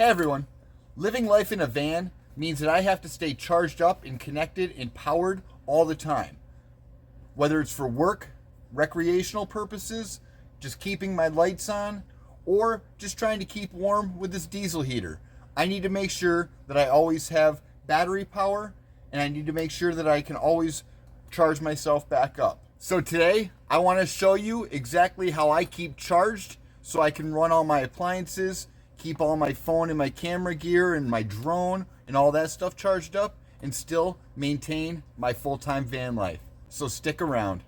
Hey everyone, living life in a van means that I have to stay charged up and connected and powered all the time. Whether it's for work, recreational purposes, just keeping my lights on, or just trying to keep warm with this diesel heater. I need to make sure that I always have battery power, and I need to make sure that I can always charge myself back up. So today, I want to show you exactly how I keep charged so I can run all my appliances, keep all my phone and my camera gear and my drone and all that stuff charged up, and still maintain my full-time van life. So stick around.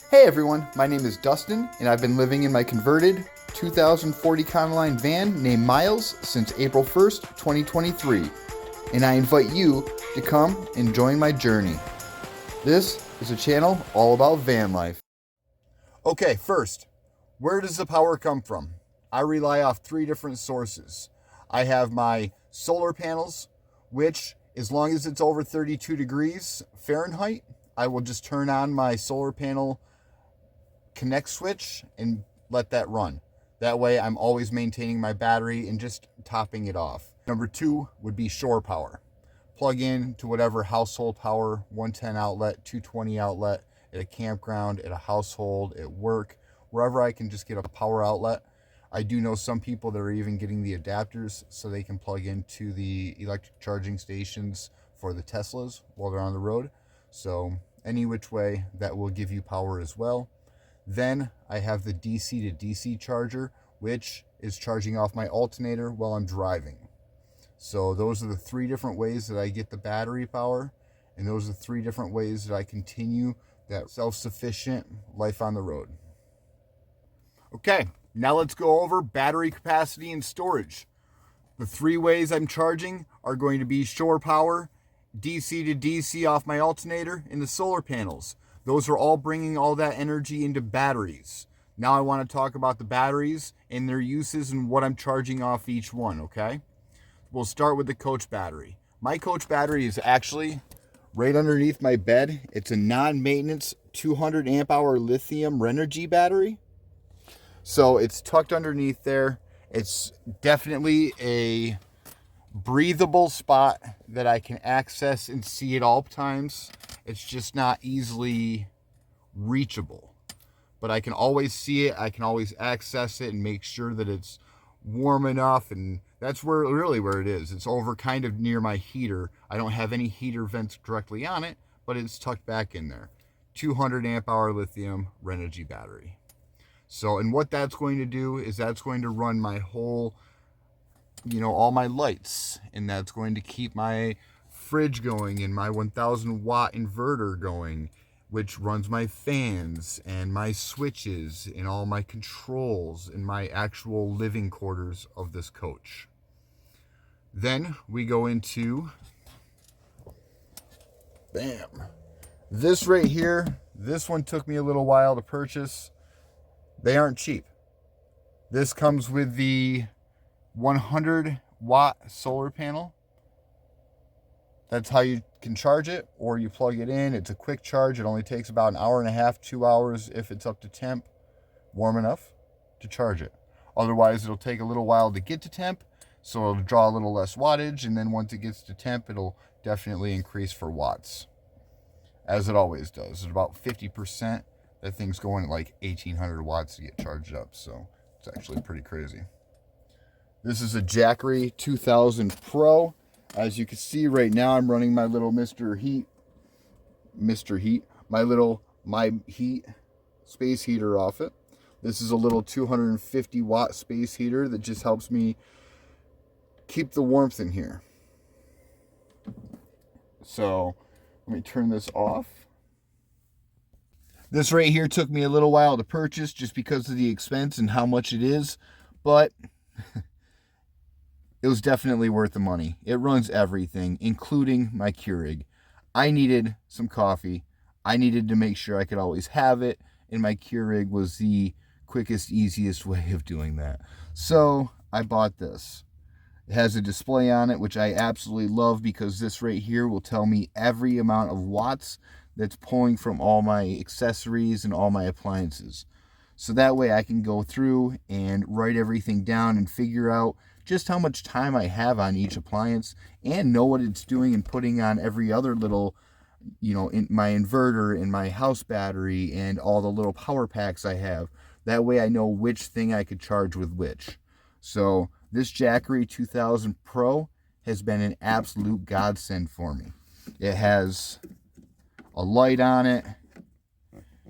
Hey everyone, my name is Dustin, and I've been living in my converted 2040 Econoline van named Miles since April 1st, 2023. And I invite you to come and join my journey. This is a channel all about van life. Okay, first, where does the power come from? I rely off three different sources. I have my solar panels, which as long as it's over 32 degrees Fahrenheit, I will just turn on my solar panel connect switch and let that run. That way I'm always maintaining my battery and just topping it off. Number two would be shore power. Plug in to whatever household power, 110 outlet, 220 outlet, at a campground, at a household, at work, wherever I can just get a power outlet. I do know some people that are even getting the adapters so they can plug into the electric charging stations for the Teslas while they're on the road. So any which way, that will give you power as well. Then I have the DC to DC charger, which is charging off my alternator while I'm driving. So those are the three different ways that I get the battery power, and those are the three different ways that I continue that self-sufficient life on the road. Okay, now let's go over battery capacity and storage. The three ways I'm charging are going to be shore power, DC to DC off my alternator, and the solar panels. Those are all bringing all that energy into batteries. Now I want to talk about the batteries and their uses and what I'm charging off each one, okay? We'll start with the coach battery. My coach battery is actually right underneath my bed. It's a non-maintenance 200 amp hour lithium Revved battery. So it's tucked underneath there. It's definitely a breathable spot that I can access and see at all times. It's just not easily reachable, but I can always see it. I can always access it and make sure that it's warm enough, and that's where it is. It's over kind of near my heater. I don't have any heater vents directly on it, but it's tucked back in there. 200 amp hour lithium Revved battery. So, and what that's going to do is that's going to run my whole, all my lights, and that's going to keep my fridge going and my 1000 watt inverter going, which runs my fans and my switches and all my controls in my actual living quarters of this coach. Then we go into, bam, this right here. This one took me a little while to purchase. They aren't cheap. This comes with the 100 watt solar panel. That's how you can charge it, or you plug it in. It's a quick charge. It only takes about an hour and a half, 2 hours if it's up to temp, warm enough to charge it. Otherwise, it'll take a little while to get to temp, so it'll draw a little less wattage, and then once it gets to temp, it'll definitely increase for watts, as it always does. At about 50%, that thing's going at like 1800 watts to get charged up, so it's actually pretty crazy. This is a Jackery 2000 Pro. As you can see right now, I'm running my little My Heat space heater off it. This is a little 250 watt space heater that just helps me keep the warmth in here. So let me turn this off. This right here took me a little while to purchase just because of the expense and how much it is, but it was definitely worth the money. It runs everything, including my Keurig. I needed some coffee. I needed to make sure I could always have it, and my Keurig was the quickest, easiest way of doing that. So I bought this. It has a display on it, which I absolutely love, because this right here will tell me every amount of watts that's pulling from all my accessories and all my appliances. So that way I can go through and write everything down and figure out just how much time I have on each appliance and know what it's doing and putting on every other little, in my inverter and my house battery and all the little power packs I have. That way I know which thing I could charge with which. So this Jackery 2000 Pro has been an absolute godsend for me. It has a light on it.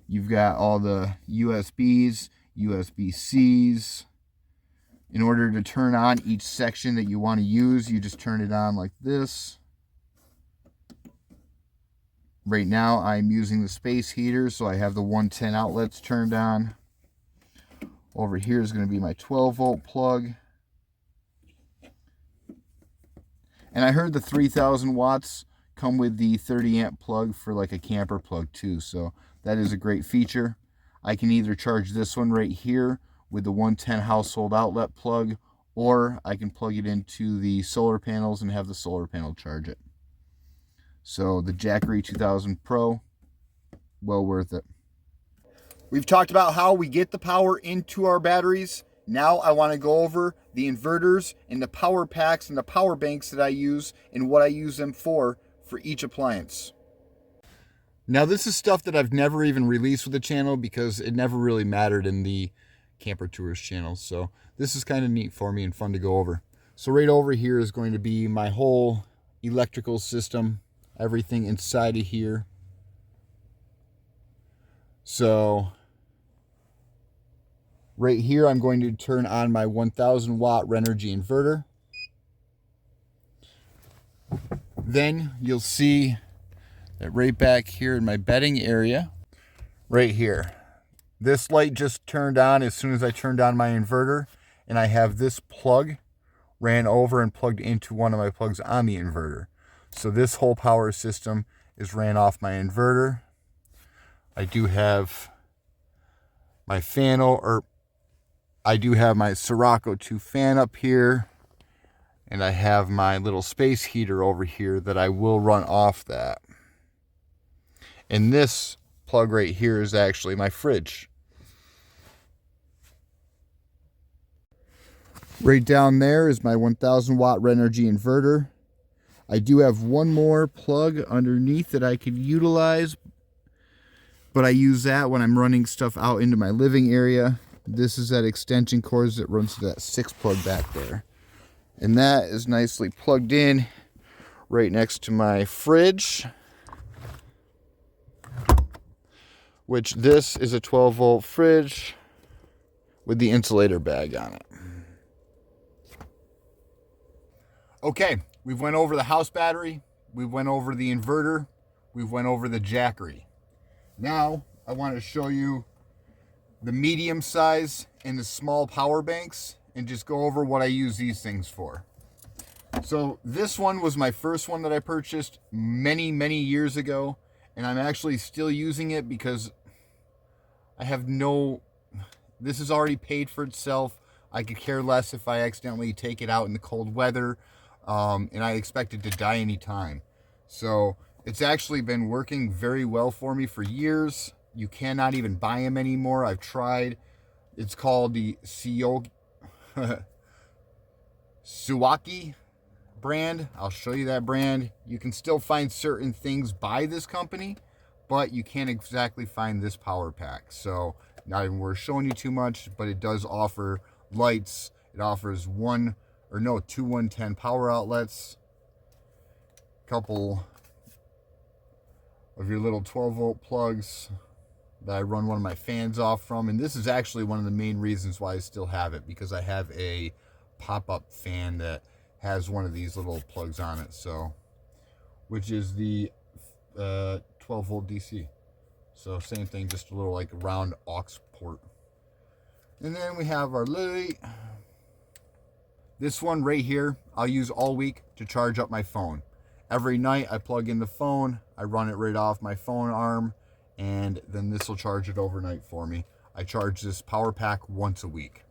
You've got all the USBs, USB-Cs. In order to turn on each section that you want to use, you just turn it on like this. Right now I'm using the space heater, so I have the 110 outlets turned on. Over here is going to be my 12 volt plug. And I heard the 3000 watts come with the 30 amp plug for like a camper plug too, so that is a great feature. I can either charge this one right here with the 110 household outlet plug, or I can plug it into the solar panels and have the solar panel charge it. So the Jackery 2000 Pro, well worth it. We've talked about how we get the power into our batteries. Now I want to go over the inverters and the power packs and the power banks that I use and what I use them for each appliance. Now this is stuff that I've never even released with the channel because it never really mattered in the Camper Tours channel. So this is kind of neat for me and fun to go over. So right over here is going to be my whole electrical system, everything inside of here. So right here I'm going to turn on my 1000 watt Revved inverter. Then you'll see that right back here in my bedding area, right here, this light just turned on as soon as I turned on my inverter, and I have this plug ran over and plugged into one of my plugs on the inverter. So this whole power system is ran off my inverter. I do have my fan, I do have my Sirocco 2 fan up here, and I have my little space heater over here that I will run off that. And this plug right here is actually my fridge. Right down there is my 1000 watt Revved inverter. I do have one more plug underneath that I could utilize, but I use that when I'm running stuff out into my living area. This is that extension cord that runs to that 6 plug back there. And that is nicely plugged in right next to my fridge, which this is a 12 volt fridge with the insulator bag on it. Okay, we've went over the house battery, we went over the inverter, we went over the Jackery. Now I want to show you the medium size and the small power banks and just go over what I use these things for. So this one was my first one that I purchased many years ago, and I'm actually still using it because I have this is already paid for itself. I could care less if I accidentally take it out in the cold weather, and I expect it to die anytime. So it's actually been working very well for me for years. You cannot even buy them anymore. I've tried. It's called the Suwaki brand. I'll show you that brand. You can still find certain things by this company, but you can't exactly find this power pack. So not even worth showing you too much, but it does offer lights. It offers two 110 power outlets, a couple of your little 12 volt plugs that I run one of my fans off from. And this is actually one of the main reasons why I still have it, because I have a pop-up fan that has one of these little plugs on it, so which is the 12 volt DC. So same thing, just a little like round aux port. And then we have our light. This one right here I'll use all week to charge up my phone. Every night I plug in the phone, I run it right off my phone arm, and then this will charge it overnight for me. I charge this power pack once a week.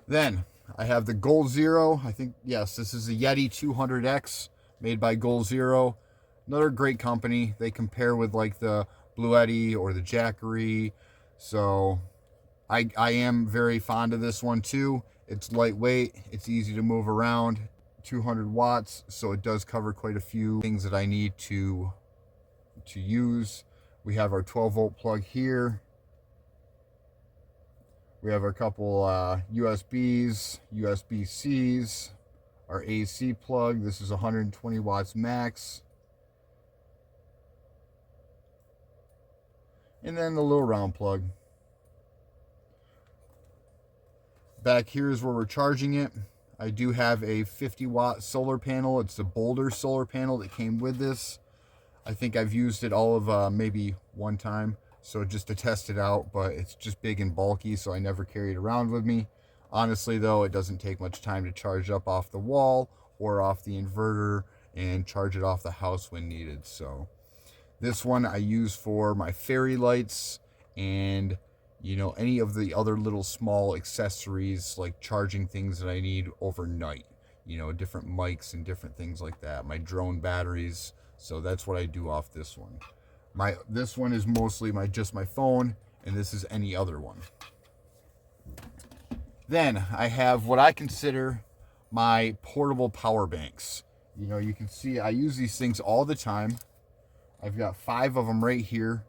Then I have the Goal Zero. I think, yes, this is a Yeti 200X made by Goal Zero. Another great company. They compare with like the Bluetti or the Jackery. So I am very fond of this one too. It's lightweight, it's easy to move around, 200 watts, so it does cover quite a few things that I need to use. We have our 12-volt plug here. We have a couple USBs, USB-Cs, our AC plug. This is 120 watts max. And then the little round plug. Back here is where we're charging it. I do have a 50-watt solar panel. It's the Boulder solar panel that came with this. I think I've used it all of maybe one time, so just to test it out, but it's just big and bulky, so I never carry it around with me. Honestly though, it doesn't take much time to charge up off the wall or off the inverter and charge it off the house when needed. So this one I use for my fairy lights and, you know, any of the other little small accessories like charging things that I need overnight, you know, different mics and different things like that, my drone batteries. So that's what I do off this one. This one is mostly just my phone, and this is any other one. Then I have what I consider my portable power banks. You know, you can see I use these things all the time. I've got 5 of them right here.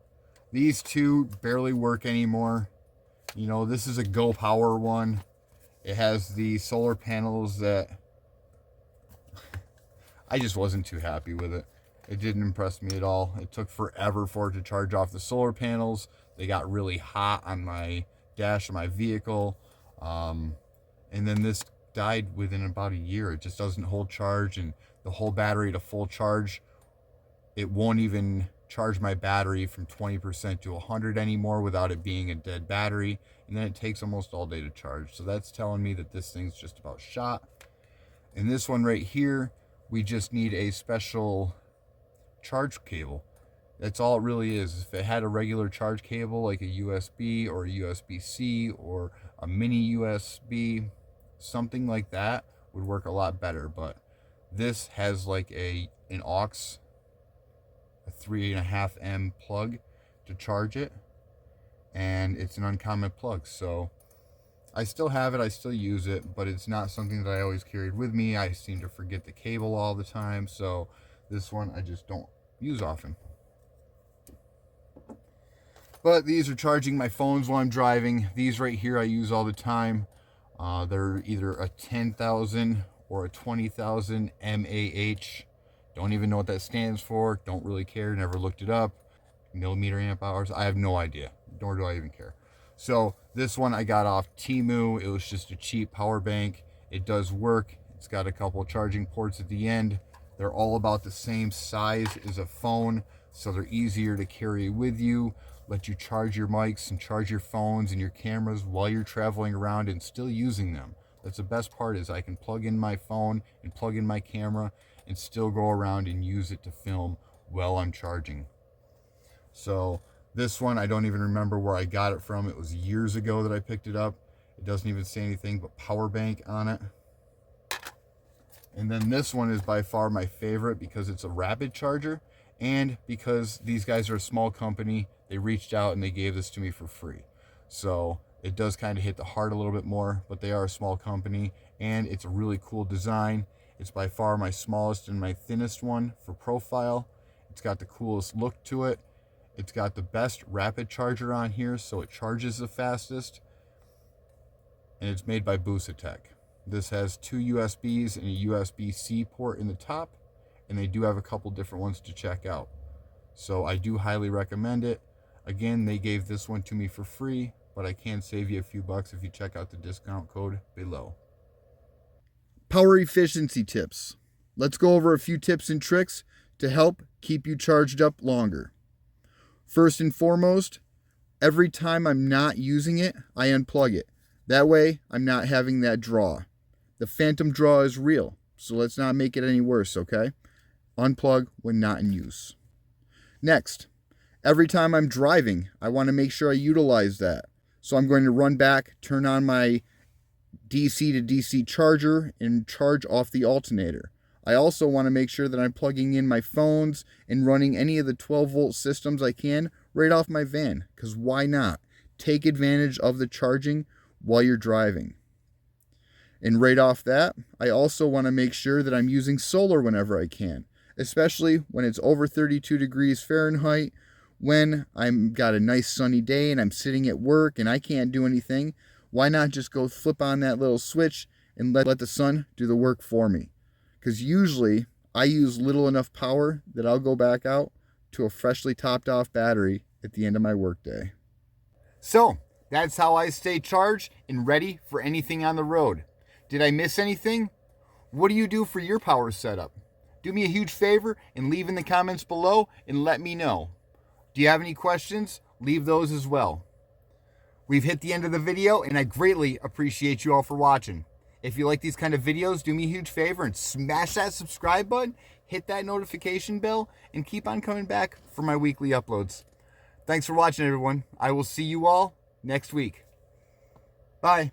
These 2 barely work anymore. You know, this is a Go Power one. It has the solar panels that I just wasn't too happy with it. It didn't impress me at all. It took forever for it to charge off the solar panels. They got really hot on my dash of my vehicle. And then this died within about a year. It just doesn't hold charge, and the whole battery to full charge, it won't even charge my battery from 20% to 100 anymore without it being a dead battery. And then it takes almost all day to charge. So that's telling me that this thing's just about shot. And this one right here, we just need a special charge cable. That's all it really is. If it had a regular charge cable like a USB or a USB-C or a mini USB, something like that would work a lot better. But this has like an aux, a 3.5 M plug to charge it, and it's an uncommon plug. So I still have it, I still use it, but it's not something that I always carried with me. I seem to forget the cable all the time, so this one I just don't use often. But these are charging my phones while I'm driving. These right here I use all the time. They're either a 10,000 or a 20,000 mAh. Don't even know what that stands for. Don't really care. Never looked it up. Millimeter amp hours. I have no idea. Nor do I even care. So this one I got off Temu. It was just a cheap power bank. It does work. It's got a couple of charging ports at the end. They're all about the same size as a phone, so they're easier to carry with you, let you charge your mics and charge your phones and your cameras while you're traveling around and still using them. That's the best part, is I can plug in my phone and plug in my camera and still go around and use it to film while I'm charging. So this one, I don't even remember where I got it from. It was years ago that I picked it up. It doesn't even say anything but power bank on it. And then this one is by far my favorite because it's a rapid charger, and because these guys are a small company, they reached out and they gave this to me for free. So it does kind of hit the heart a little bit more, but they are a small company, and it's a really cool design. It's by far my smallest and my thinnest one for profile. It's got the coolest look to it. It's got the best rapid charger on here, so it charges the fastest. And it's made by Busatech. This has 2 USBs and a USB-C port in the top, and they do have a couple different ones to check out. So I do highly recommend it. Again, they gave this one to me for free, but I can save you a few bucks if you check out the discount code below. Power efficiency tips. Let's go over a few tips and tricks to help keep you charged up longer. First and foremost, every time I'm not using it, I unplug it. That way, I'm not having that draw. The phantom draw is real, so let's not make it any worse, okay? Unplug when not in use. Next, every time I'm driving, I want to make sure I utilize that. So I'm going to run back, turn on my DC to DC charger, and charge off the alternator. I also want to make sure that I'm plugging in my phones and running any of the 12-volt systems I can right off my van, because why not? Take advantage of the charging while you're driving. And right off that, I also want to make sure that I'm using solar whenever I can, especially when it's over 32 degrees Fahrenheit, when I'm got a nice sunny day and I'm sitting at work and I can't do anything. Why not just go flip on that little switch and let the sun do the work for me? Because usually I use little enough power that I'll go back out to a freshly topped off battery at the end of my workday. So that's how I stay charged and ready for anything on the road. Did I miss anything? What do you do for your power setup? Do me a huge favor and leave in the comments below and let me know. Do you have any questions? Leave those as well. We've hit the end of the video and I greatly appreciate you all for watching. If you like these kind of videos, do me a huge favor and smash that subscribe button, hit that notification bell, and keep on coming back for my weekly uploads. Thanks for watching, everyone. I will see you all next week. Bye.